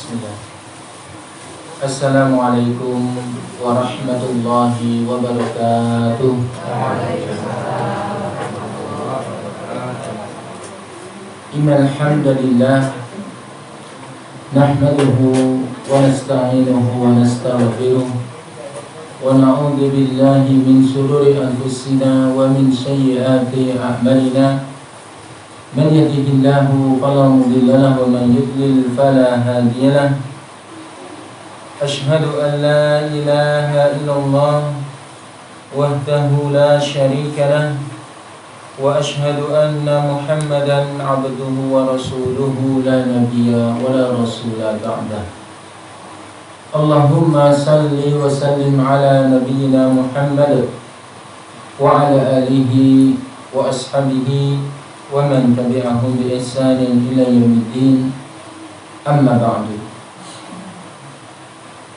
Bismillah. Assalamualaikum warahmatullahi wabarakatuh. Innal hamdalillah nahmaduhu wa nasta'inuhu wa nastaghfiruh wa na'udzu billahi min shururi anfusina wa min sayyiati a'malina. Man yahdihillahu fala mudilla lahu wa man yudlil fala hadiya lahu. Asyhadu an la ilaha illallah wahdahu la syarika lahu wa asyhadu anna Muhammadan abduhu wa rasuluhu la nabiyya wa la rasula ba'dah. Allahumma salli wa sallim ala nabiyyina Muhammad wa ala alihi wa ashabihi wa man tabi'ahum bi ihsanin ila yaumiddin. Amma ba'du.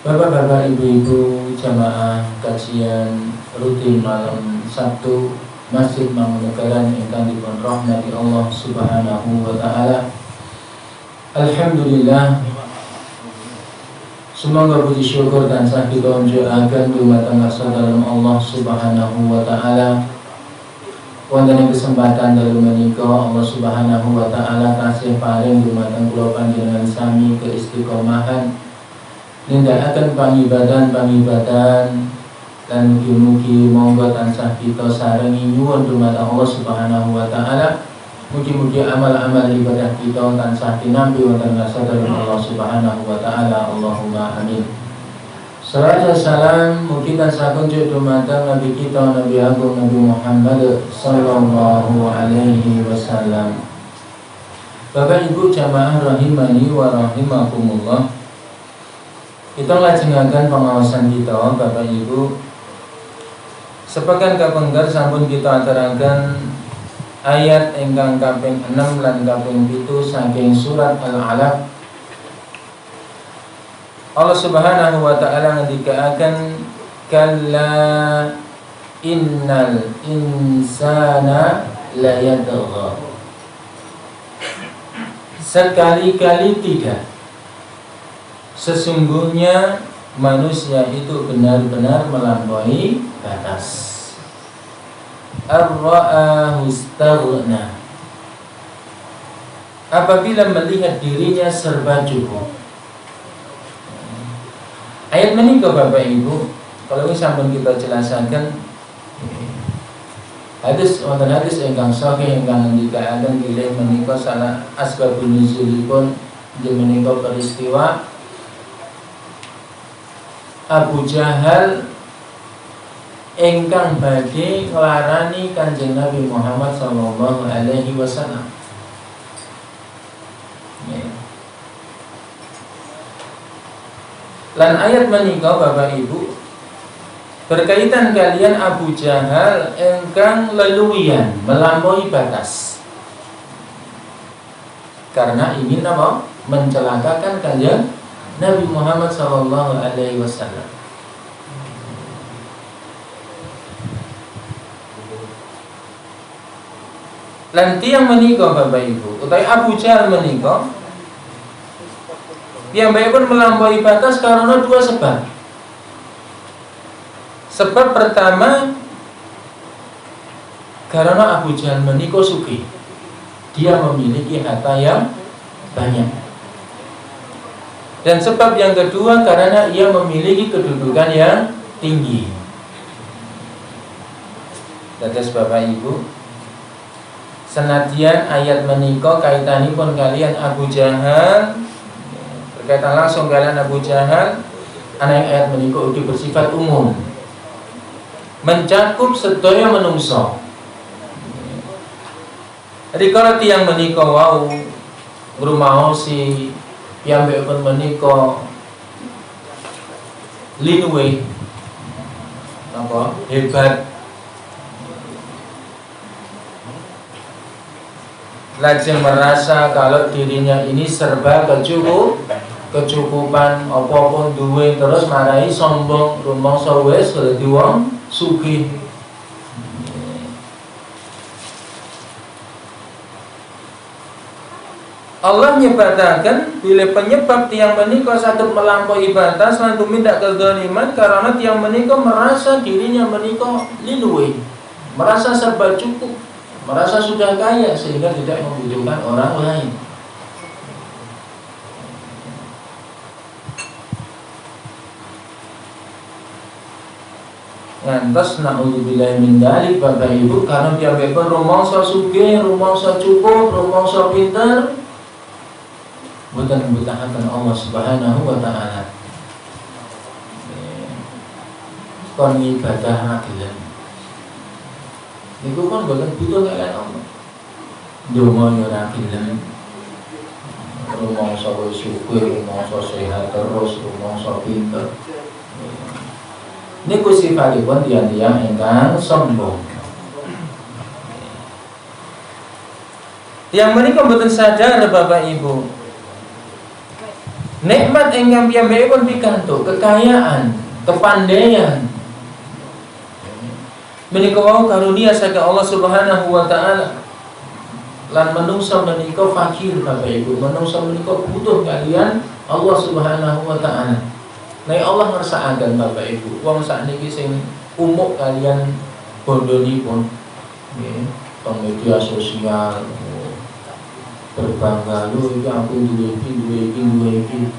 Bapak-bapak, ibu-ibu, jamaah kajian rutin malam Sabtu Masjid Mangunagaran ingkang dipun rahmati Allah Subhanahu wa taala. Alhamdulillah, semoga puji syukur tansah kita unjuraken dumateng dalam Allah Subhanahu wa taala. Wonten ing kesempatan dalu menika Allah Subhanahu wa taala tasih paring dumateng kula panjenengan sami keistiqomahan nindakaken pangibadan dan mugi-mugi monggo tansah kita sarengi nyuwun dumateng Allah Subhanahu wa taala. Mugi-mugi amal-amal ibadah kita tansah tinampi wonten ngarsa Allah Subhanahu wa taala. Allahumma amin. Salam salam mugi tansah kunjuk dumateng Nabi kita Nabi Agung Nabi Muhammad sallallahu alaihi wasallam. Bapak Ibu jamaah rahimani wa rahimakumullah. Kita lajengaken pengawasan kita Bapak Ibu. Sepekan kapengker sampun kita aturaken ayat ingkang kaping 6 lan kaping 7 saking surat Al-Alaq. Allah Subhanahu wa taala ngendikaaken kalla innal insana la yadgha. Sekali-kali tidak. Sesungguhnya manusia itu benar-benar melampaui batas. Ar-ra'ahu istaghna. Apabila melihat dirinya serba cukup. Ayat menika Bapak Ibu, kalau ini sampun kita jelaskan hadis wonten hadis ingkang sahih ingkang ngendikaaken bilih menika salah asbabun nuzulipun inggih menika peristiwa Abu Jahal ingkang badhe nglarani Kanjeng Nabi Muhammad sallallahu alaihi wasallam. Lan ayat menika Bapak Ibu berkaitan kalian Abu Jahal ingkang leluwian melampaui batas karena ingin apa? Mencelakakan Kanjeng Nabi Muhammad sallallahu alaihi wasallam. Lan tiyang menika Bapak Ibu utawi Abu Jahal menika piyambakipun melampaui batas karena dua sebab. Sebab pertama karena Abu Jahal menika sugih. Dia memiliki harta yang banyak. Dan sebab yang kedua karena ia memiliki kedudukan yang tinggi. Dados Bapak Ibu, senadyan ayat menika kaitanipun kalian Abu Jahal, berkaitan langsung kalian Abu Jahal, ayat menika ugi bersifat umum, mencakup sedaya menungso. Rikala tiyang menika wau ngrumaosi piyambakipun menika linuwe apa hebat, lajeng merasa kalau dirinya ini serba kecukupan apa-apa duwe, terus marai sombong rumangsa wis dadi wong sugih. Allah nyebatakan bila penyebab tiang menika saged melampaui batas lan tumindak kezaliman karena tiang menika merasa dirinya menika liluwe, merasa serba cukup, merasa sudah kaya sehingga tidak membutuhkan orang lain. Ngantos naudzubillahi min dzalik Bapak Ibu, karena piyambakipun rumangsa sugih, rumangsa cukup, rumangsa pinter, boten mbetahaken Allah Subhanahu wa taala. Kon ibadah ra gelem. Niku kan boten butuh kalian Allah. Donga yo ra gelem. Rumangsa wis sugih, rumangsa sehat terus, rumangsa pinter. Niku sifatipun tiyang-tiyang ingkang sombong. Yang menika boten sadar Bapak Ibu. Nikmat ingkang piyambakipun pikantuk, kekayaan, kepandaian. Menika wau karunia saking Allah Subhanahu wa taala. Lan menungso menika fakir Bapak Ibu, menungso menika butuh kalian Allah Subhanahu wa taala. Nek Allah ngersakaken Bapak Ibu, wong sakniki sing umuk kalian bondonipun nggih, teng media sosial berbangga, lho iki aku duwe iki.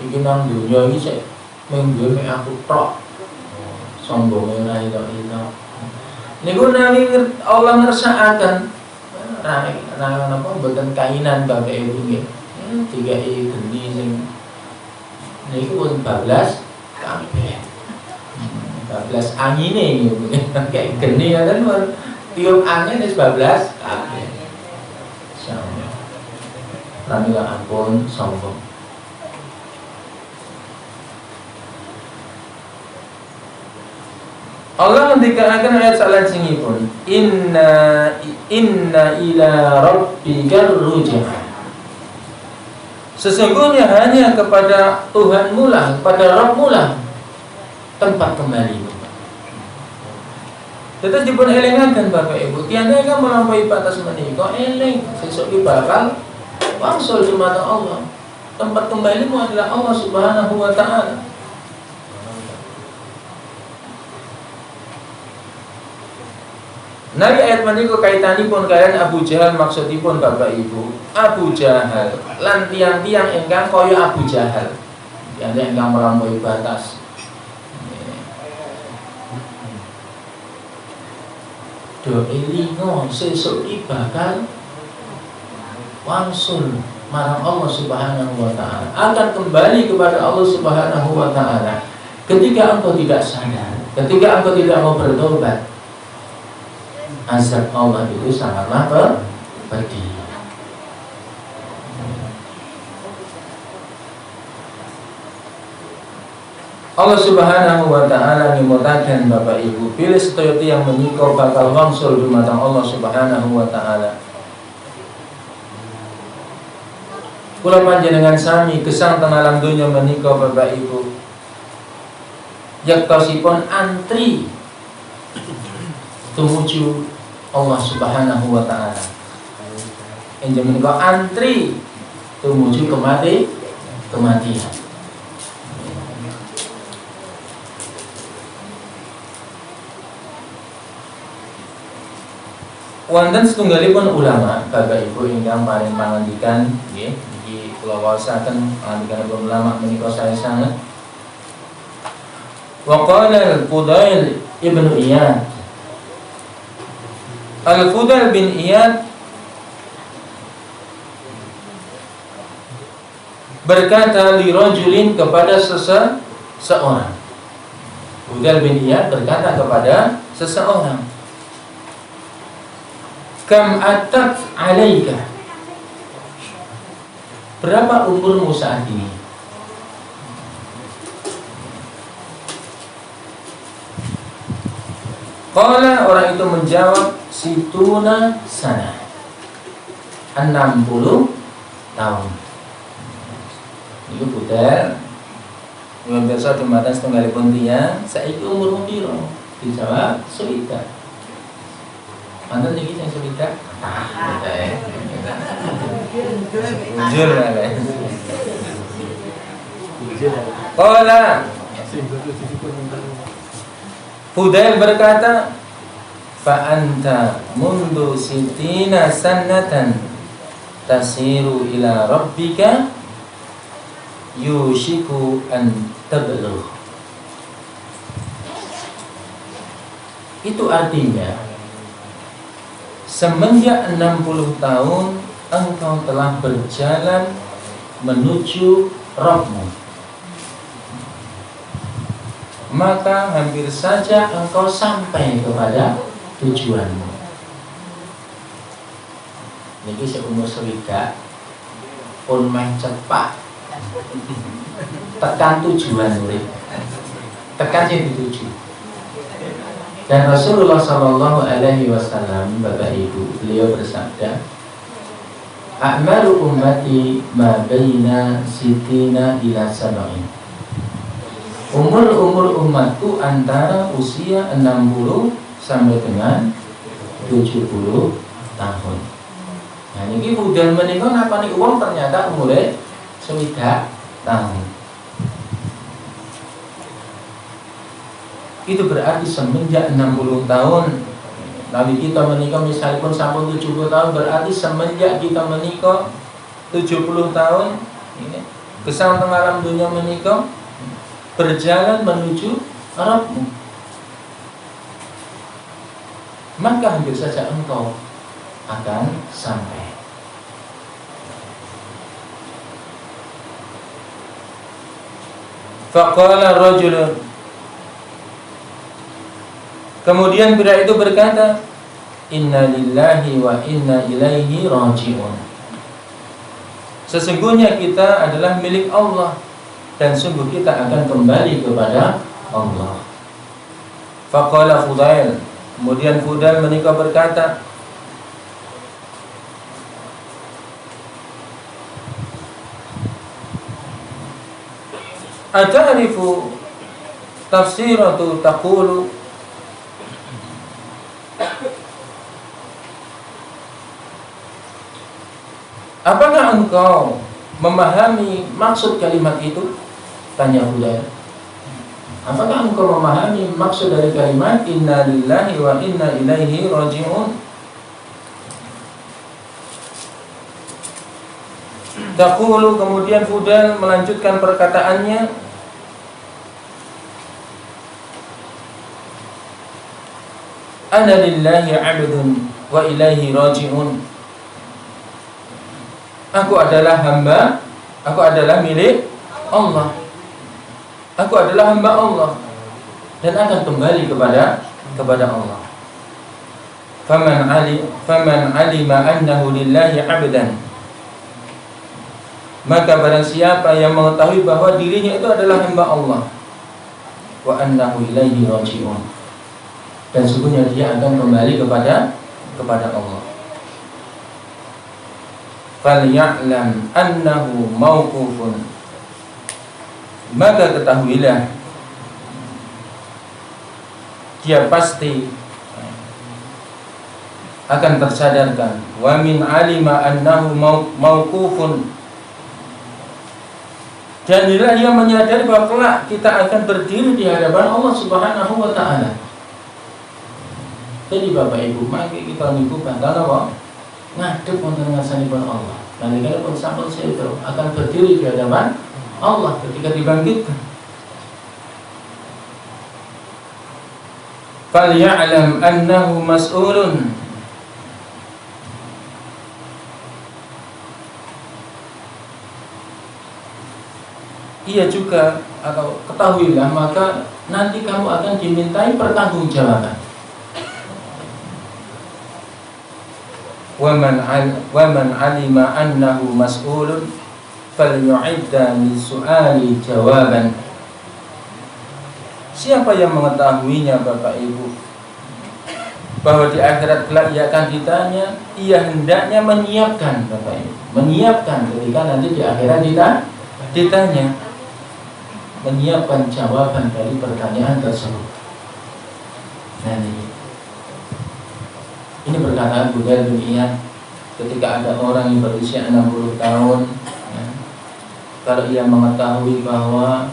Iki nang donya iki sik mung duwe mek aku tok. Sombonge ora iso. Niku nami Allah ngersakaken napa mboten kainan Bapak Ibu nggih. Dikai geni sing niku pun bablas kabeh. Bablas angine niku. Kayak geni kan tiup angin wis bablas kabeh. Insyaallah. Pramila ampun sombong. Allah ngendikaken ayat salajengipun, inna ila rabbikar ruj'a. Sesungguhnya hanya kepada Tuhanmu lah, kepada Rabbmu lah tempat kembali. Terus dipun elingaken Bapak Ibu, tiada yang melampaui batas menika eling sesuk ki bakal wangsul dumateng Allah. Tempat kembalimu adalah Allah Subhanahu wa taala. Nabi ayat menika kaitanipun kalian Abu Jahal, maksudipun Bapak Ibu Abu Jahal lan tiang-tiang ingkang kaya Abu Jahal, tiang ingkang melampaui batas. Do elingo sesuk iki bakal wangsul marang Allah Subhanahu wa taala, akan kembali kepada Allah Subhanahu wa taala ketika engkau tidak sadar, ketika engkau tidak mau bertobat. Azab Allah itu sangatlah pedih. Allah Subhanahu wa taala nyemutaken Bapak Ibu, pilih sedaya yang menika bakal wangsul dumateng Allah Subhanahu wa taala. Kula panjenengan sami gesang teng alam donya menika Bapak Ibu. Yaktosipun antri tumuju Allah Subhanahu wa taala. Enjing menika antri tumuju kematian. Wonten setunggalipun ulama Bapak Ibu ingkang paring pangandikan nggih iki kula waosaken pangandikanipun ulama menika saya sanget. Wa qala al-Fudail ibnu Iyad, Al-Fudail bin Iyad berkata li rajulin, kepada seseorang. Fudail bin Iyad berkata kepada seseorang, kam atat alaika, berapa umurmu saat ini? Qala, orang itu menjawab, situna sana, 60 tahun. Itu Fudail yang biasa jumatan setunggalipun tiyang, saiki umurmu piro? Dijawab, swidak. Manten iki sing swidak? Ujul lah. Qala Fudail berkata, fa anta mundu sitina sanatan tasiru ila rabbika yushiku an tablugh. Itu artinya semenjak 60 tahun engkau telah berjalan menuju Rabbmu, maka hampir saja engkau sampai kepada tujuanmu. Niki seumur swidak pun meh cepat tekan tujuan urip, tekan sing dituju. Dan Rasulullah Shallallahu Alaihi Wasallam, Bapak Ibu, beliau bersabda, "A'malu ummati ma baina sitina ila sab'in." Umur umatku antara usia 60 sampai dengan 70 tahun. Nah ini budal menikah napa nih uang ternyata umurnya 1 tahun. Itu berarti semenjak 60 tahun Nabi kita menikah misalnya pun sampai 70 tahun, berarti semenjak kita menikah 70 tahun ini kesal alam dunia menikah berjalan menuju Rabbmu, maka hampir saja engkau akan sampai. Faqala rajulun, kemudian pria itu berkata, inna lillahi wa inna ilaihi raji'un. Sesungguhnya kita adalah milik Allah dan sungguh kita akan kembali kepada Allah. Faqala Fudail, kemudian Fudail menikah berkata, ata'rifu tafsiratu taqulu, apakah engkau memahami maksud kalimat itu? Tanya Fudail. Apakah engkau memahami maksud dari kalimat inna lillahi wa inna ilaihi raji'un? Taqulu, kemudian Fudail melanjutkan perkataannya, ana lillahi 'abdun wa ilaihi raji'un. Aku adalah hamba, aku adalah milik Allah. Aku adalah hamba Allah dan akan kembali kepada Allah. Faman alima annahu lillahi 'abdan, maka barang siapa yang mengetahui bahwa dirinya itu adalah hamba Allah, wa annahu ilaihi raji'un, dan sesungguhnya dia akan kembali kepada Allah. Falya'lam annahu mauqufun, maka ketahuilah dia pasti akan tersadarkan. Wa min alima annahu mauqufun, dan bila ia menyadari bahwa kelak kita akan berdiri di hadapan Allah Subhanahu wa taala. Jadi Bapak Ibu, mari kita niku bakal apa? Ngadep wonten ngarsanipun Allah. Nalika pun sampun sedo akan berdiri di hadapan Allah ketika dibangkitkan. Falya'lam annahu mas'ulun, ia juga atau ketahuilah maka nanti kamu akan dimintai pertanggungjawaban. Wa man alima annahu mas'ulun falyu'idda lis-su'ali jawaban. Siapa yang mengetahuinya Bapak Ibu bahwa di akhirat kelak ia akan ditanya, ia hendaknya menyiapkan Bapak Ibu, menyiapkan ketika nanti di akhirat ditanya, menyiapkan jawaban dari pertanyaan tersebut. Nah, ini perkataan Fudail bin Iyad ketika ada orang yang berusia 60 tahun ya, kalau ia mengetahui bahwa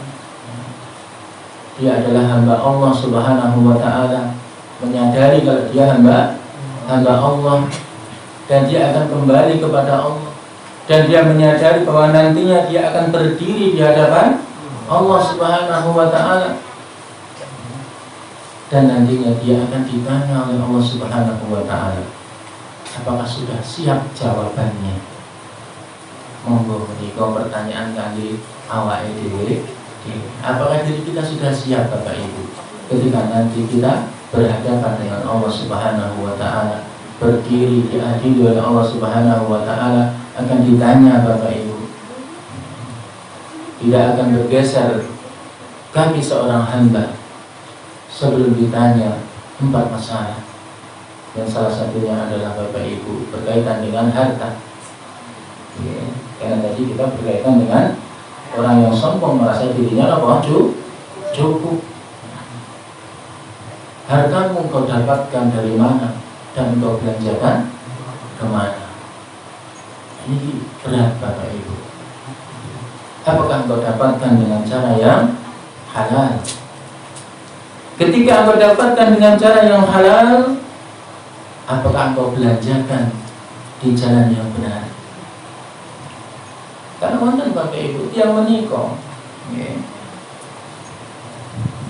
dia adalah hamba Allah Subhanahu wa ta'ala, menyadari kalau dia hamba Allah dan dia akan kembali kepada Allah, dan dia menyadari bahwa nantinya dia akan berdiri di hadapan Allah Subhanahu wa ta'ala, dan nantinya dia akan ditanya oleh Allah Subhanahu wa ta'ala, apakah sudah siap jawabannya? Monggo menika pertanyaan kali awake dhewe. Apakah diri kita sudah siap Bapak Ibu ketika nanti kita berhadapan dengan Allah Subhanahu wa ta'ala, berdiri diadili oleh Allah Subhanahu wa ta'ala, akan ditanya Bapak Ibu. Tidak akan bergeser kaki seorang hamba sebelum ditanya 4 masalah. Dan salah satunya adalah Bapak Ibu berkaitan dengan harta ya, karena tadi kita berkaitan dengan orang yang sombong merasa dirinya apa? Cukup. Hartamu kau dapatkan dari mana dan kau belanjakan kemana? Ini berat Bapak Ibu. Apakah engkau dapatkan dengan cara yang halal? Ketika engkau dapatkan dengan cara yang halal, apakah engkau belanjakan di jalan yang benar? Karena wonten Bapak Ibu yang menikah ya,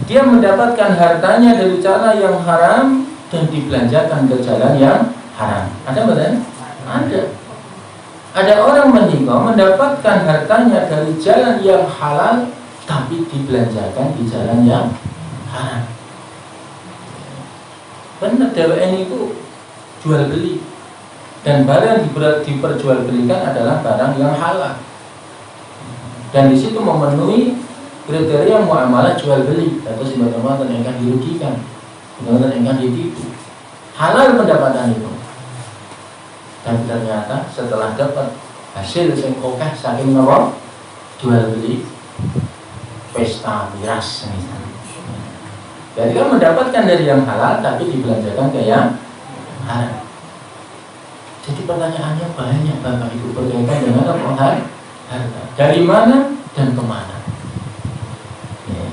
dia mendapatkan hartanya dari cara yang haram dan dibelanjakan ke jalan yang haram. Ada betul? Ada orang menikah mendapatkan hartanya dari jalan yang halal tapi dibelanjakan di jalan yang haram. Benar, DWN itu jual beli, dan barang yang diperjualbelikan adalah barang yang halal, dan di situ memenuhi kriteria muamalah jual beli atau sebagaimana yang akan dirugikan, sebagaimana yang akan ditipu. Halal pendapatan itu, dan ternyata setelah dapat hasil yang oke saking apa? Jual beli, pesta miras misalnya. Jadi kan mendapatkan dari yang halal tapi dibelanjakan ke yang haram. Jadi pertanyaannya banyak Bapak Ibu berkaitan dengan apa? Harta. Dari mana dan kemana? Ya.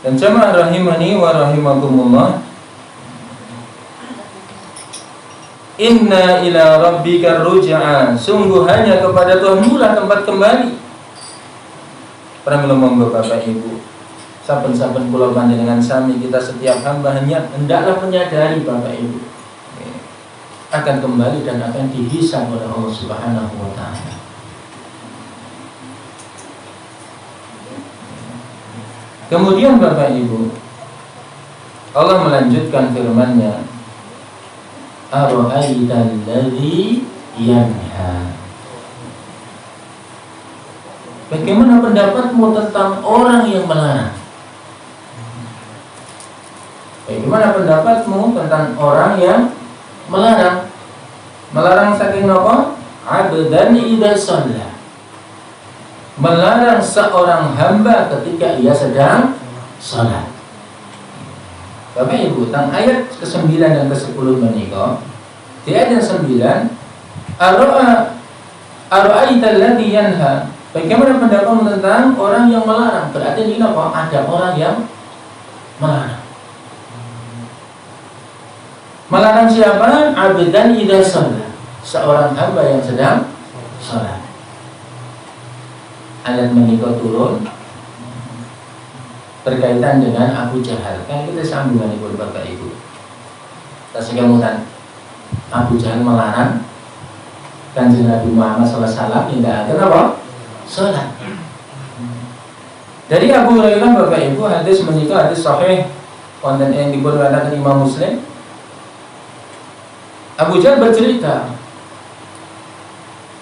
Dan jamaah rahimani wa rahimakumullah, inna ila rabbika ruj'a, sungguh hanya kepada Tuhanmu lah tempat kembali. Para monggo Bapak Ibu, saben-saben kula panjenengan sami, kita setiap hamba hendaklah menyadari Bapak Ibu akan kembali dan akan dihisab oleh Allah Subhanahu wa ta'ala. Kemudian Bapak Ibu, Allah melanjutkan firman-Nya, ara'aital ladzi yanha. Bagaimana pendapatmu tentang orang yang melarang? Bagaimana pendapatmu tentang orang yang melarang? Melarang saking apa? Abdan idza shalla. Melarang seorang hamba ketika ia sedang salat. Bapak Ibu, tentang ayat ke-9 dan ke-10 menika, di ayat yang 9, ara'aital ladzi yanha. Bagaimana pendapatmu tentang orang yang melarang? Berarti ini apa? Ada orang yang melarang. Melarang siapa? Abdan idza shalla. Seorang hamba yang sedang salat. Ayat menika turun berkaitan dengan Abu Jahal. Kan kita sambungan Ibu Bapak Ibu. Tasyamutan Abu Jahal melarang Kanjeng Nabi Muhammad SAW tidak kenapa? Salat. Dari Abu Hurairah Bapak Ibu, hadis menika hadis sahih konten yang diriwayatkan Imam Muslim. Abu Jahal bercerita,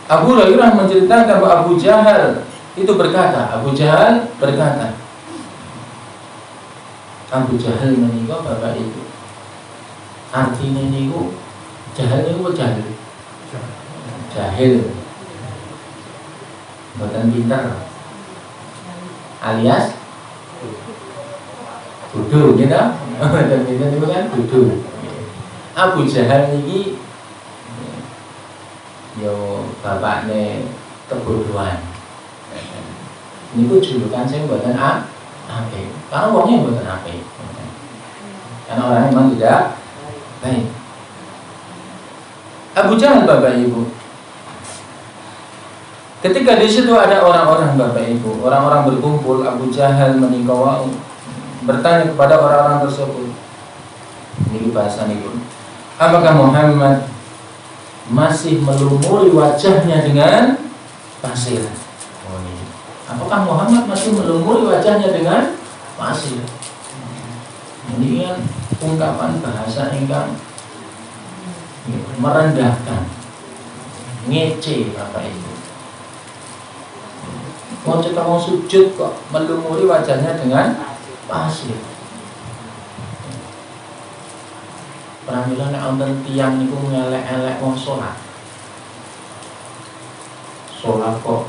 Abu Hurairah menceritakan bahwa Abu Jahal itu berkata, Abu Jahal berkata, Abu Jahal menika Bapak Ibu, artinya niku jahil niku jahil. Jahil bukan pintar, alias bodoh, gitu. Dan pintar itu kan bodoh. Abu Jahal niki yo bapakne kebodohan. Niku julukan sing mboten apik. Karena wongnya mboten apik. Karena orangnya memang tidak baik. Abu Jahal Bapak Ibu. Ketika di situ ada orang-orang Bapak Ibu, orang-orang berkumpul, Abu Jahal menikah bertanya kepada orang-orang tersebut. Ini bahasa niku. Apakah Muhammad masih melumuri wajahnya dengan pasir? Oh, ini. Apakah Muhammad masih melumuri wajahnya dengan pasir? Ini kan ungkapan bahasa ingkang merendahkan, ngece Bapak Ibu. Mau cekak mau sujud kok melumuri wajahnya dengan pasir. Pramila nek wonten tiyang niku ngelek-elek wong salat. Salat kok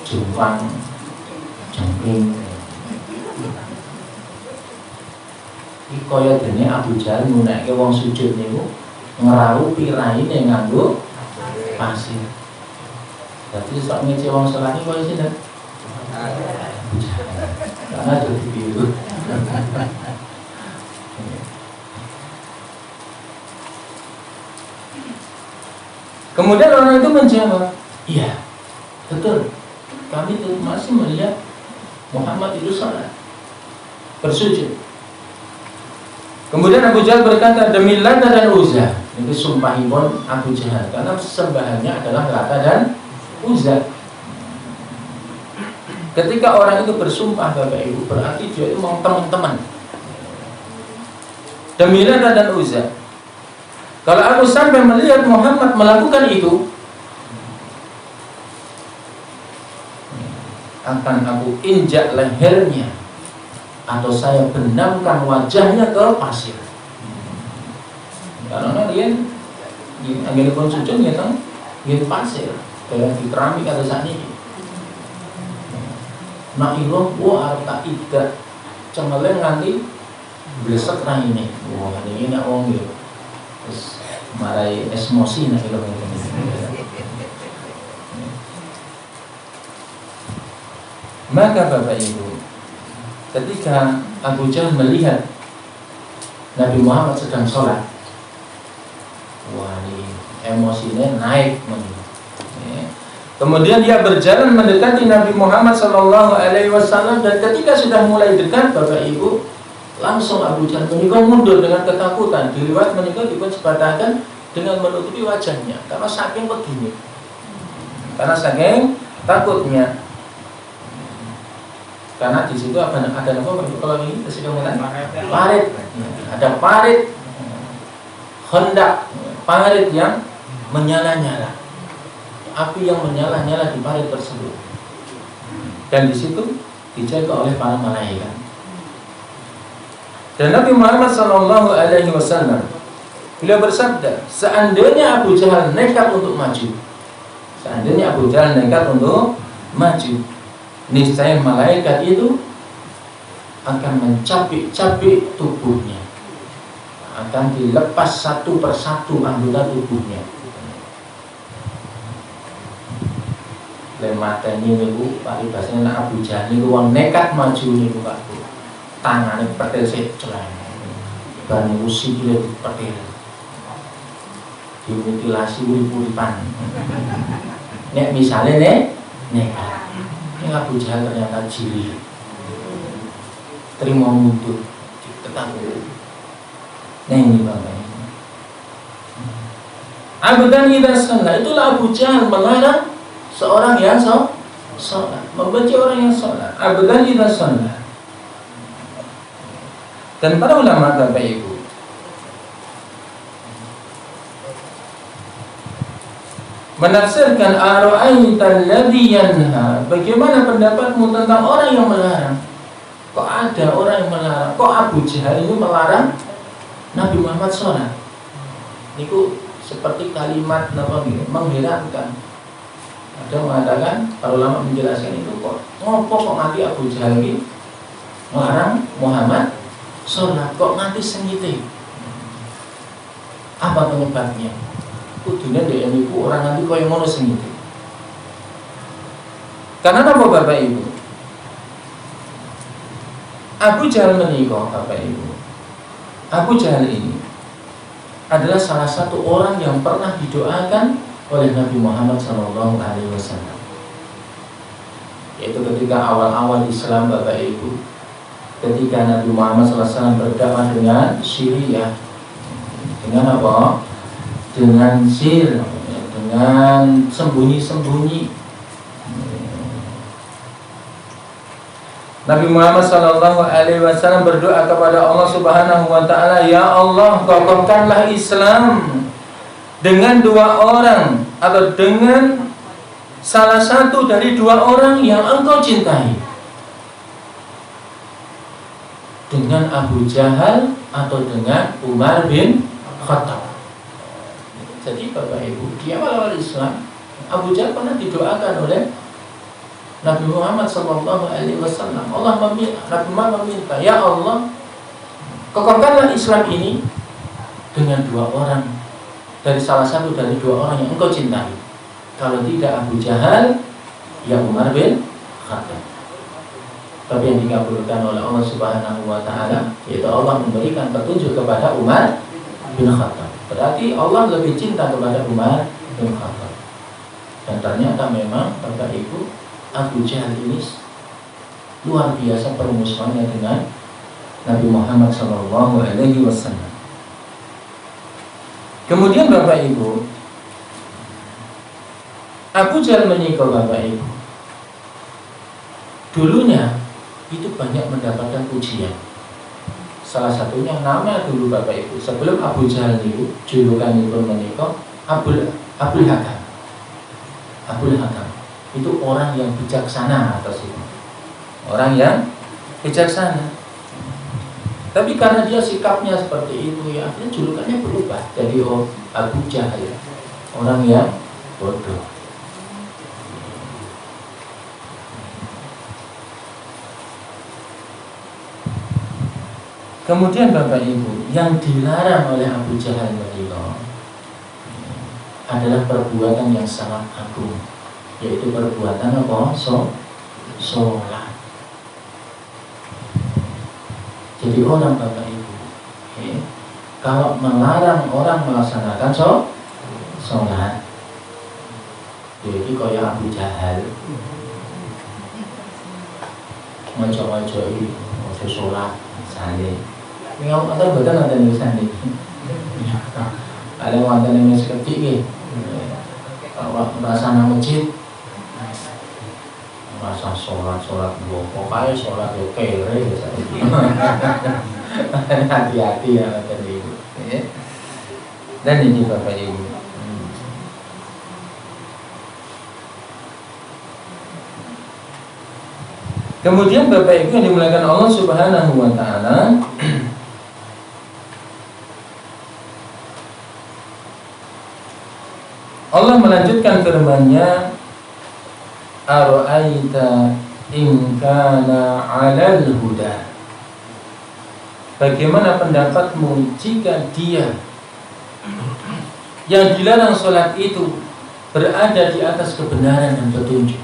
jumpang jemping. Iki kaya dene Abu Jahal ngunekke wong sujud niku ngerawuhi raine nganggo pasir. Jadi sok ngece wong salat iki kaya sinten? Karena jadi biru. Kemudian orang itu menjawab, iya, betul. Kami masih melihat Muhammad itu salat, bersujud. Kemudian Abu Jahal berkata, demi Lata dan Uzza. Itu sumpahipun Abu Jahal, karena sembahannya adalah Lata dan Uzza. Ketika orang itu bersumpah Bapak Ibu, berarti dia itu mau teman-teman. Demi Lata dan Uzza. Kalau aku sampai melihat Muhammad melakukan itu, akan aku injak lehernya atau saya benamkan wajahnya ke pasir. Karena dia angin pun sujud gitu pasir, kayak di keramik atau saat ini. Nah iloh, wah tak tidak cemeleng nanti besok ini. Wah ini nak wong gitu. Terus marai emosi nak iloh ini. Maka Bapak Ibu, ketika Abu Jahal melihat Nabi Muhammad sedang sholat, wah ini emosinya naik. Kemudian dia berjalan mendekati Nabi Muhammad SAW, dan ketika sudah mulai dekat Bapak Ibu, langsung Abu Jahal menikah mundur dengan ketakutan. Diriwayat menikah dipatahkan dengan menutupi wajahnya karena saking begini, karena saking takutnya. Karena di situ ada apa kalau ini kesimpulan parit, ada parit hendak parit yang menyala-nyala, api yang menyala-nyala di parit tersebut, dan di situ dijaga oleh para malaikat. Dan Nabi Muhammad SAW beliau bersabda, seandainya Abu Jahal nekat untuk maju, niscaya malaikat itu akan mencabik-cabik tubuhnya, akan dilepas satu persatu anggota tubuhnya. Lematan ini bu, Pak bahasanya Abu Jahal itu orang nekat maju nih bu Pak, tangannya petir secelan, dan usi dia petir, dimutilasi urip-uripan. Nek misalnya nekat. Ini Abu Jahal ternyata jiri, terima mundur, ketahui. Nah ini Bapak ini. Abu Dhani Rasulullah, itulah Abu Jahal melarang seorang yang sholat, membenci orang yang sholat. Abu Dhani Rasulullah. Dan para ulama Bapak Ibu, menafsirkan ara'aital ladzi yanha, bagaimana pendapatmu tentang orang yang melarang? Kok ada orang yang melarang? Kok Abu Jahal ini melarang Nabi Muhammad sholat? Niku seperti kalimat mengherankan. Ada mengatakan, para ulama menjelaskan itu kok nganti Abu Jahal ini melarang Muhammad sholat, kok nganti sengite. Apa penyebabnya? Kudune dhek niku orang nanti kaya ngono sing iki. Karena apa Bapak Ibu? Abu Jahal menikah Bapak Ibu. Abu Jahal ini adalah salah satu orang yang pernah didoakan oleh Nabi Muhammad SAW. Yaitu ketika awal-awal Islam Bapak Ibu, ketika Nabi Muhammad SAW berdakwah dengan Syria, dengan apa? Dengan sir, dengan sembunyi-sembunyi. Nabi Muhammad SAW berdoa kepada Allah Subhanahu Wa Taala, Ya Allah, kokohkanlah Islam dengan dua orang atau dengan salah satu dari dua orang yang engkau cintai, dengan Abu Jahal atau dengan Umar bin Khattab. Jadi Bapak Ibu, di awal-awal Islam, Abu Jahal pernah didoakan oleh Nabi Muhammad SAW. Nabi Muhammad meminta, Ya Allah, kokohkanlah Islam ini dengan dua orang dari salah satu dari dua orang yang engkau cintai. Kalau tidak Abu Jahal, ya Umar bin Khattab. Tapi yang dikabulkan oleh Allah Subhanahu Wa Taala, yaitu Allah memberikan petunjuk kepada Umar bin Khattab. Berarti Allah lebih cinta kepada Umar bin Khattab. Dan ternyata memang Bapak Ibu, Abu Jahal ini luar biasa permusuhannya dengan Nabi Muhammad SAW. Kemudian Bapak Ibu, Abu Jahal menikah Bapak Ibu. Dulunya itu banyak mendapatkan pujian. Salah satunya nama dulu Bapak Ibu, sebelum Abu Jahal itu julukan itu menikah Abul Hakam. Abul Hakam itu orang yang bijaksana atas itu. Orang yang bijaksana. Tapi karena dia sikapnya seperti itu, ya akhirnya julukannya berubah jadi Abu Jahal, orang yang bodoh. Kemudian Bapak Ibu, yang dilarang oleh Abu Jahal menikah adalah perbuatan yang sangat agung, yaitu perbuatan apa? Sholat. Jadi orang Bapak Ibu, kalau melarang orang melaksanakan sholat, jadi kaya Abu Jahal, mojo-mojo ini, mojo sholat, misalnya. Ini ada badan ada misalnya. Ada wonten yang seperti ini. Kalau merasa nang masjid, merasa sholat pokoknya sholat yo kere hati-hati ya tadi Ibu. Dan ini Bapak Ibu. Kemudian Bapak Ibu yang dimuliakan Allah Subhanahu Wa Taala, Allah melanjutkan firman-Nya, Ara'aita in kana 'alal huda. Bagaimana pendapatmu jika dia yang dilarang sholat itu berada di atas kebenaran dan petunjuk?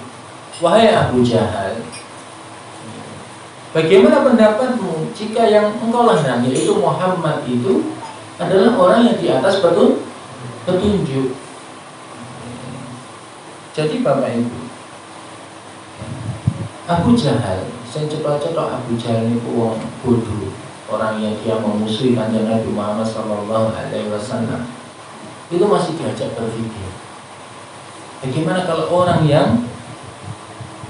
Wahai Abu Jahal, bagaimana pendapatmu jika yang engkau larang, yaitu Muhammad itu adalah orang yang di atas petunjuk? Jadi Bapak Ibu, Abu Jahal, saya cepat-cepat Abu Jahal itu orang bodoh, orang yang dia memusuhi kanjeng Nabi Muhammad SAW, itu masih diajak berpikir. Bagaimana kalau orang yang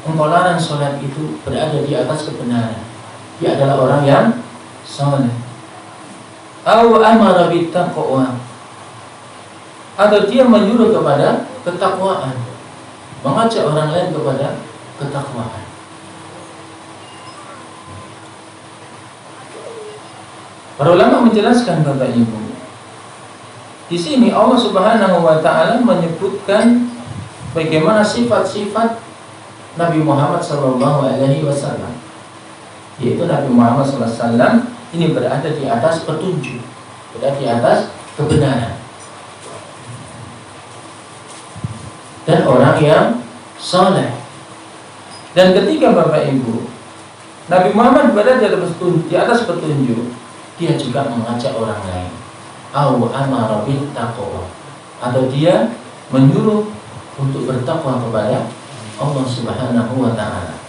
engkau larang sholat itu berada di atas kebenaran? Dia adalah orang yang saleh. Au amara bittaqwa, atau dia menyuruh kepada ketakwaan, mengajak orang lain kepada ketakwaan. Para ulama menjelaskan Bapak Ibu, di sini Allah Subhanahu Wa Taala menyebutkan bagaimana sifat-sifat Nabi Muhammad SAW, yaitu Nabi Muhammad SAW ini berada di atas petunjuk, berada di atas kebenaran. orang yang soleh. Dan ketika Bapak Ibu Nabi Muhammad berada di atas petunjuk, dia juga mengajak orang lain. Au amara bil taqwa, atau dia menyuruh untuk bertakwa kepada Allah Subhanahu wa taala.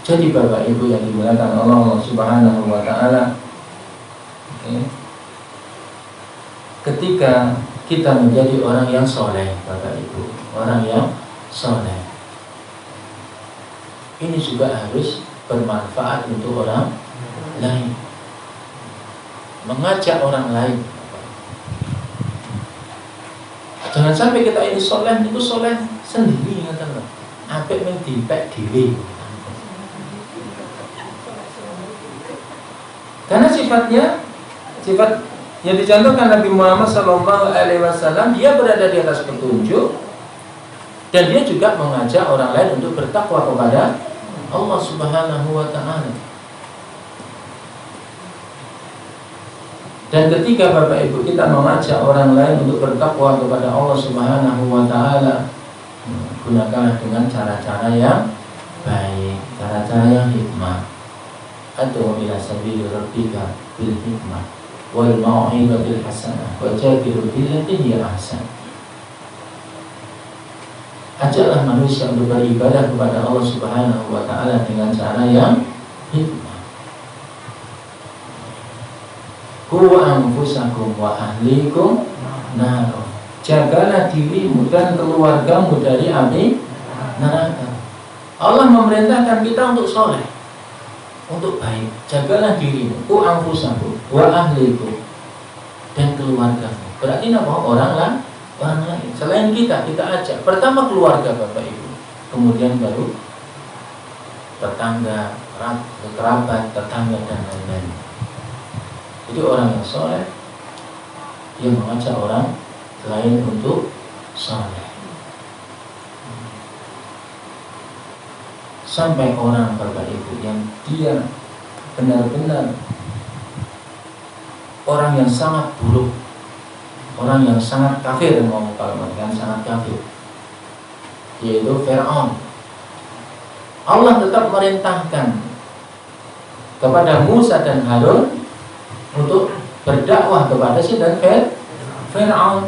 Jadi Bapak Ibu yang dimuliakan Allah Subhanahu wa taala, ketika kita menjadi orang yang soleh, Bapak Ibu, orang yang soleh, ini juga harus bermanfaat untuk orang lain, mengajak orang lain. Jangan sampai kita ini soleh, itu soleh sendiri, ngatakan apik men dipek dhewe. Karena sifat yang dicontohkan Nabi Muhammad SAW, dia berada di atas petunjuk dan dia juga mengajak orang lain untuk bertakwa kepada Allah Subhanahu wa taala. Dan ketika Bapak Ibu kita mengajak orang lain untuk bertakwa kepada Allah Subhanahu wa taala, gunakanlah dengan cara-cara yang baik, cara-cara yang hikmah. Ad'u ila sabili rabbika bil hikmah wal mau'izatil hasanah wajadilhum billati hiya ahsan. Ajaklah manusia untuk beribadah kepada Allah Subhanahu wa taala dengan cara yang hikmah. Qu anfusakum wa ahlikum nar. Jagalah dirimu dan keluargamu dari api neraka. Allah memerintahkan kita untuk soleh, untuk baik. Jagalah dirimu, qu anfusakum wa ahlikum, dan keluargamu. Berarti apa? Orang lain. Selain kita ajak. Pertama keluarga Bapak Ibu, kemudian baru tetangga, kerabat, tetangga dan lain-lain. Jadi orang yang soleh, dia mengajak orang lain untuk soleh. Sampai orang Bapak Ibu yang dia benar-benar orang yang sangat buruk, orang yang sangat kafir, mau kalau mengatakan sangat kafir, yaitu Fir'aun. Allah tetap merintahkan kepada Musa dan Harun untuk berdakwah kepada si dan Fir'aun.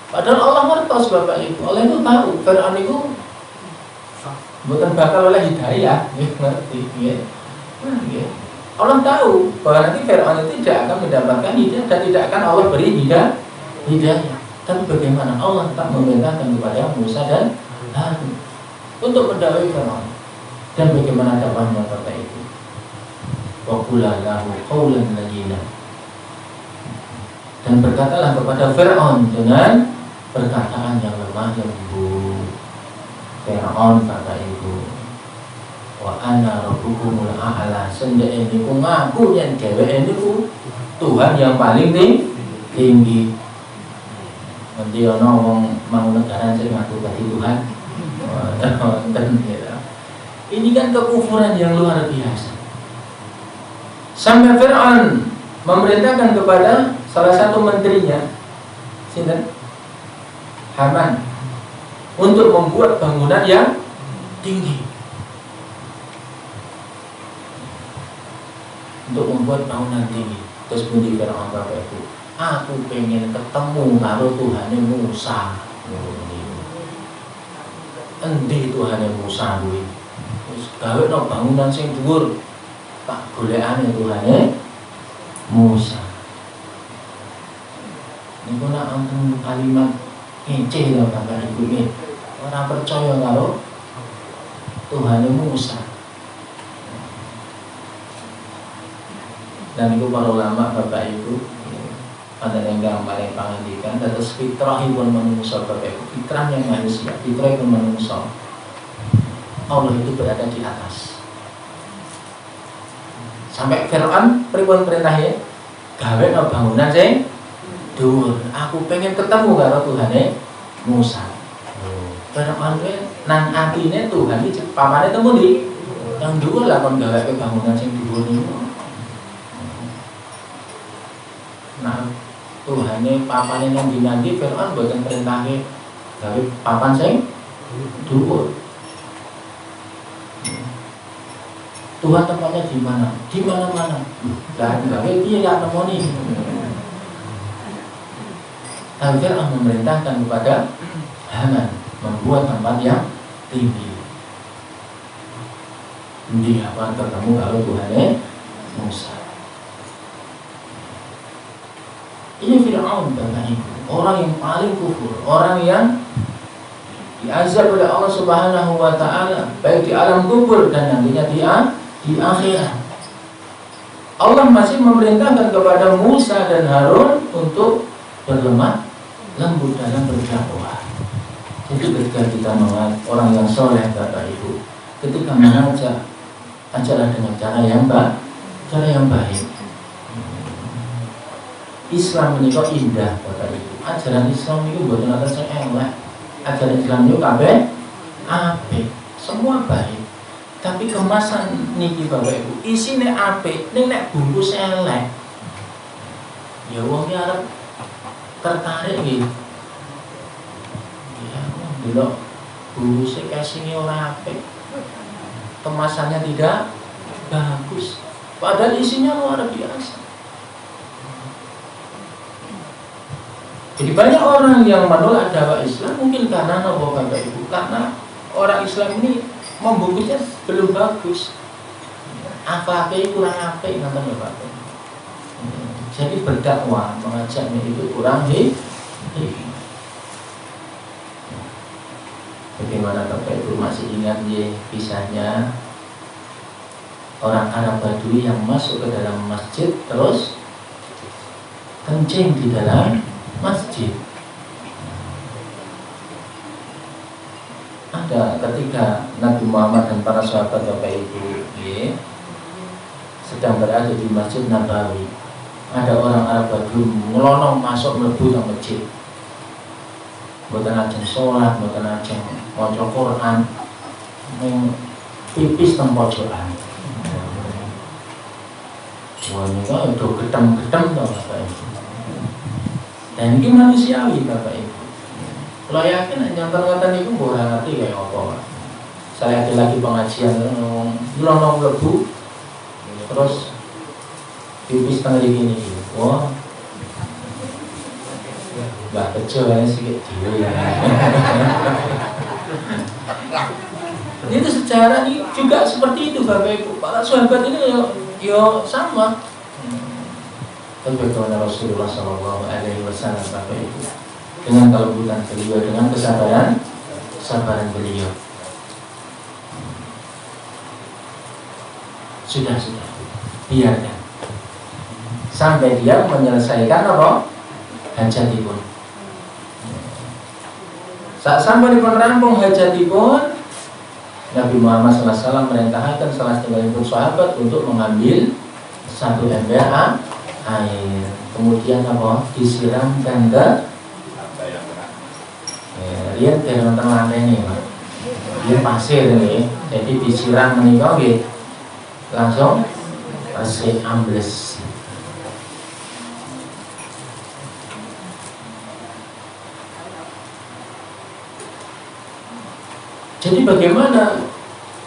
Padahal Allah ngertos Bapak Ibu, Allah itu tahu Fir'aun itu bukan bakal oleh hidayah, ngerti, ya. Allah tahu bahwa nanti Fir'aun itu tidak akan mendapatkan hidayah dan tidak akan Allah beri hidayah. Tapi bagaimana Allah tetap memerintahkan kepada Musa dan Harun untuk mendakwai Fir'aun. Dan bagaimana dakwahnya Bapak Ibu? Wa qula lahu qawlan layyina. Dan berkatalah kepada Fir'aun dengan perkataan yang lemah lembut. Fir'aun Bapak Ibu, wa ana rabbukumul a'la, sendek niku ngaku yen dheweke niku Tuhan yang paling tinggi. Nanti ana wong mau negara sing ngaku dadi Tuhan. Ini kan kekufuran yang luar biasa. Sampai Fir'aun memerintahkan kepada salah satu menterinya, sinten? Haman, untuk membuat bangunan yang tinggi. Untuk membuat bangunan tinggi. Terus pundi Fir'aun Bapak Ibu, aku pengen ketemu karo Tuhane Musa. Endi Tuhane Musa kuwi? Wis gawekno bangunan sing dhuwur. Tak golekane Tuhane Musa. Niku nak wonten kalimat kece lho Bapak Ibu iki. Ora percaya karo Tuhane Musa. Dan itu para ulama Bapak Ibu, ada yang paling pangandikan, terus fitrahipun manungsa Bapak Ibu, fitrahnya manusia, fitrahipun manungsa. Allah itu berada di atas. Sampai Fir'aun pripun perintahnya? Gawe bangunan sing dhuwur. Aku pengen ketemu karo Tuhane Musa. Fir'aun nang atine Tuhan iki pamane temu ndi? Nang dhuwur lah kon gawe bangunan sing dhuwur niku. Nah, Tuhane papane nang dinanti Fir'aun boten perintahke Gawe papan sing dhuwur. Tuhan tempatnya di mana? Di mana-mana. Lah gawe piye ya nemoni. Fir'aun memerintahkan kepada Haman membuat tempat yang tinggi. Dia akan ketemu kalau Tuhan Musa. Ini Fir'aun Bapak Ibu, orang yang paling kufur, orang yang diazab oleh Allah Subhanahu wa Ta'ala, baik di alam kubur dan nantinya di akhirat. Allah masih memerintahkan kepada Musa dan Harun untuk berlemah lembut dalam berdakwah. Jadi ketika kita mengajak orang yang soleh Bapak Ibu, ketika mengajak, ajaklah dengan cara yang baik. Islam ini kok indah Bapak Ibu. Ajaran Islam itu buat orang yang elek. Ajaran Islam itu kabeh apik, semua baik. Tapi kemasan niki Bapak Ibu, isine apik, ning nek bungkus elek. Ya wong ki arep tertarik gitu. Ya, delok bungkusnya casingnya ora apik, kemasannya tidak bagus, padahal isinya luar biasa. Jadi banyak orang yang menolak dakwah Islam mungkin karena apa Bapak Ibu? Karena orang Islam ini membungkusnya belum bagus, akhlaknya kurang apik, nonton ya Bapak. Jadi berdakwah, mengajaknya itu kurang Bagaimana Bapak Ibu masih ingat ya kisahnya orang Arab Badui yang masuk ke dalam masjid terus kencing di dalam masjid. Ada ketika Nabi Muhammad dan para sahabat Bapak Ibu sedang berada di Masjid Nabawi. Ada orang Arab Badui melonong masuk mlebu nang masjid. Mboten ajeng salat, mboten ajeng maca Quran, ning pipis teng pojokan. Wah, niku do gedhem-gedhem to Bapak Ibu. Dan ini manusiawi Bapak Ibu. Kalau yakin nyonton-nyonton itu mbok ora ngerti kayak apa. Saya lagi pengajian melonong mlebu terus pipis tengah gini, wah, nggak kecil ya sih gitu ya. Itu sejarah ini juga seperti itu Bapak Ibu. Para sahabat ini yo sama. Bagaimana Rasulullah Shallallahu Alaihi Wasallam Bapak Ibu dengan kelembutan beliau, dengan kesabaran beliau. Sudah, biarkan sampai dia menyelesaikan apa? Hajatipun. Saat sampai di rampung hajatipun, Nabi Muhammad SAW merintahkan salah setengah sahabat untuk mengambil satu ember air, kemudian apa? Disiramkan ke lihat ke nonton lantai nih, dia pasir nih, jadi disiram menikah gitu, langsung pasir ambles. Jadi bagaimana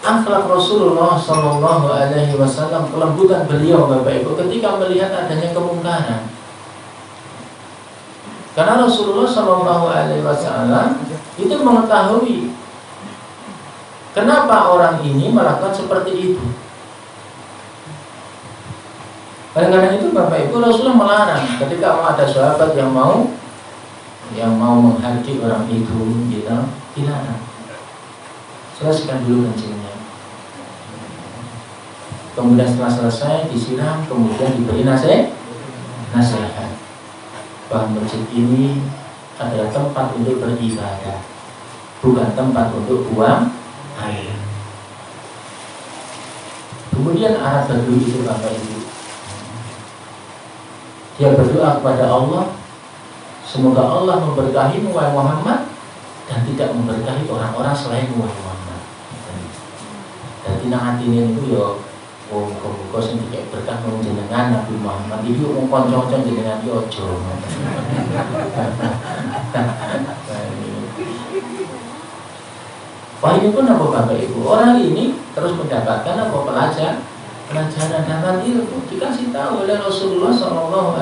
akhlak Rasulullah Shallallahu Alaihi Wasallam, kelembutan beliau Bapak Ibu ketika melihat adanya kemungkaran. Karena Rasulullah Shallallahu Alaihi Wasallam itu mengetahui kenapa orang ini melakukan seperti itu. Karena itu Bapak Ibu Rasulullah melarang ketika ada sahabat yang mau menghardik orang itu, gitu, dilarang. Selesaikan dulu kencingnya. Kemudian setelah selesai disiram, kemudian diberi nasihat bahwa masjid ini adalah tempat untuk beribadah, bukan tempat untuk buang air. Kemudian Arab Badui itu Bapak Ibu, dia berdoa kepada Allah, semoga Allah memberkahi Muhammad dan tidak memberkahi orang-orang selain Muhammad. Dan tinang hatinya itu ya muga-muga sing dikek berkah jenengan Nabi Muhammad iki wong kanca-kanca jenengan iki aja. Wah, ini pun apa Bapak Ibu? Orang ini terus mendapatkan apa pelajaran dan ilmu dikasih tahu oleh Rasulullah SAW.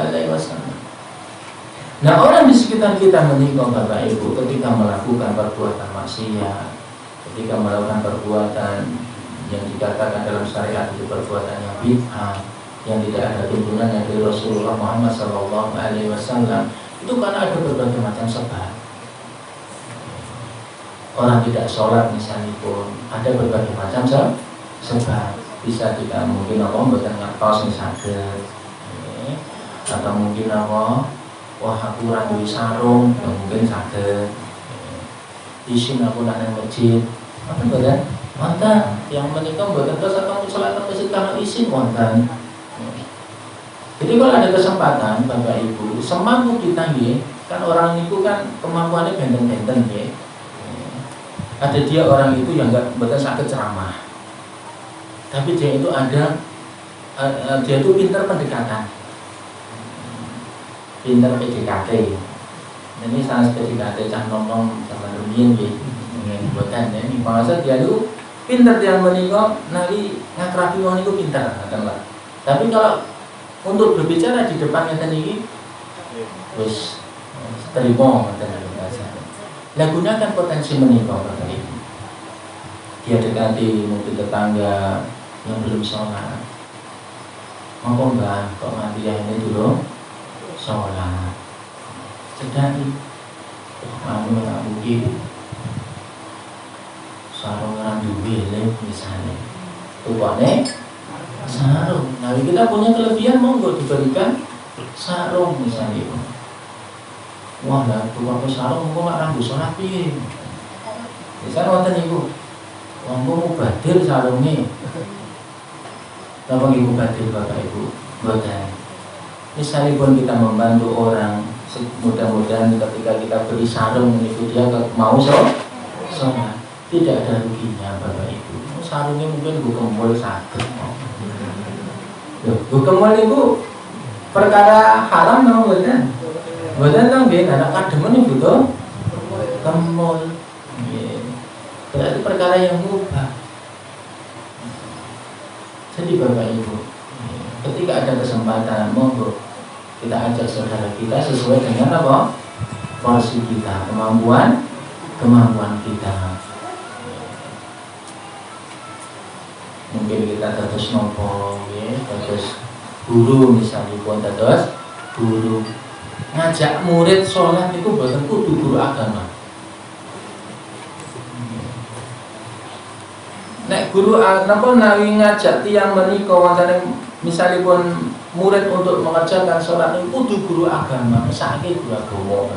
Nah, orang di sekitar kita menikah Bapak Ibu ketika melakukan perbuatan maksiat, ketika melakukan perbuatan yang dikatakan dalam syariat itu perbuatan yang bid'ah, yang tidak ada tuntunannya dari Rasulullah Muhammad SAW, itu karena ada berbagai macam sebab. Orang tidak sholat misalnya pun ada berbagai macam sebab. Bisa tidak mungkin apa mboten ngertos misalnya, atau mungkin apa, wah aku ora duwe sarung, mungkin saged. Isin aku nak nang masjid, apa mboten? Wonten yang menikah mboten terus atau sholat masjid karena isin wonten. Jadi kalau ada kesempatan Bapak Ibu, semampu kita nggih, kan orang itu kan kemampuannya benten-benten nggih. Ada dia orang itu yang enggak mboten saged ceramah. Tapi dia itu dia itu pintar pendekatan, pintar PDKT. Ini salah PDKT cah nom-nom sama rumiyin nggih. Bukan ya, ini maksud dia itu pintar yang menikah nari ngakrabi wong niku pintar ngoten lah. Tapi kalau untuk berbicara di depan ngeten iki wis terima ngoten biasa. Nah, gunakan potensi menikah Bapak Ibu. Dia dekati mungkin tetangga yang belum sholat, ngomong mbak, kok mati ya ini dulu sholat, cedaki, kamu tak mungkin, sarung orang duwe misalnya, tukane sarung. Nah kita punya kelebihan monggo diberikan sarung misalnya. Wah lah, tukang sarung monggo nggak rambut sholat piye? Misalnya wonten ibu, monggo mubadir sarungnya. Napa ibu batil Bapak Ibu? Boten. Misalnya pun kita membantu orang, mudah-mudahan ketika kita beri sarung itu dia mau sholat, tidak ada ruginya Bapak Ibu. Sarungnya mungkin gue kemul sakit. Gue kemul itu perkara haram dong boten. Boten dong dia karena kademen itu tuh kemul. Berarti perkara yang mubah. Jadi Bapak Ibu, ketika ada kesempatan, monggo kita ajak saudara kita sesuai dengan apa? Porsi kita, kemampuan kita. Mungkin kita terus nopo, terus guru misalnya pun terus guru ngajak murid sholat itu bukan kudu guru agama. Nek guru napa nawi ngajak tiyang menika wonten misalnya pun murid untuk mengerjakan sholat itu kudu guru agama, mesake guru agama.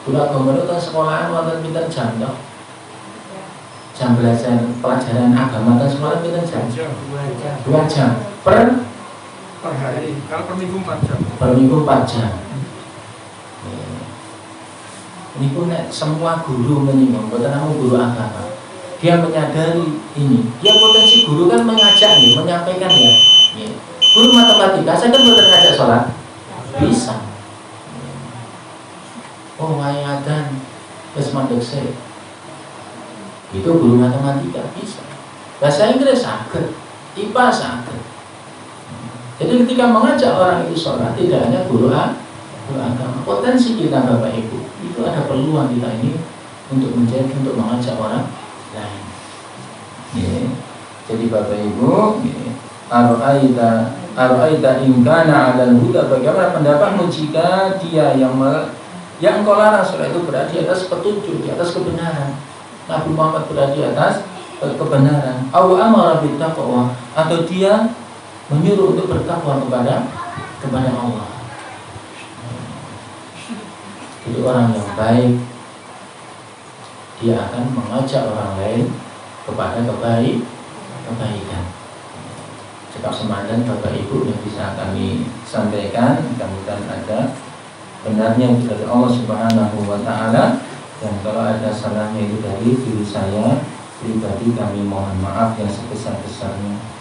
Guru agama itu kan sekolahan wonten pinten jam toh? Jam belajar pelajaran agama kan sekolah pinten jam? 2 jam per hari. Kalau per minggu 4 jam. Per minggu 4 jam. Ini pun semua guru menyinggung, bukan namanya guru agama. Dia menyadari ini, dia potensi guru kan mengajak nih, menyampaikan ya. Guru matematika, saya kan bukan ngajak sholat, bisa. Oh, wayadan, terus mandek saya. Itu guru matematika bisa. Bahasa Inggris sakit, IPA sakit. Jadi ketika mengajak orang itu sholat, tidak hanya guru agama, potensi kita Bapak Ibu, itu ada peluang kita ini untuk mengajak orang lain. Jadi Bapak Ibu, Ar-Aita ingkana adal huda, bagaimana pendapatmu jika dia yang kau larang sholat itu berada di atas petunjuk, di atas kebenaran. Nabi Muhammad berada di atas kebenaran. Aw amara bittaqwa, atau dia menyuruh untuk bertakwa kepada Allah. Jadi orang yang baik, dia akan mengajak orang lain kepada kebaikan. Cekap semandan Bapak Ibu yang bisa kami sampaikan, mudah-mudahan ada benarnya itu dari Allah Subhanahu wa Ta'ala, dan kalau ada salahnya itu dari diri saya pribadi, kami mohon maaf yang sebesar-besarnya.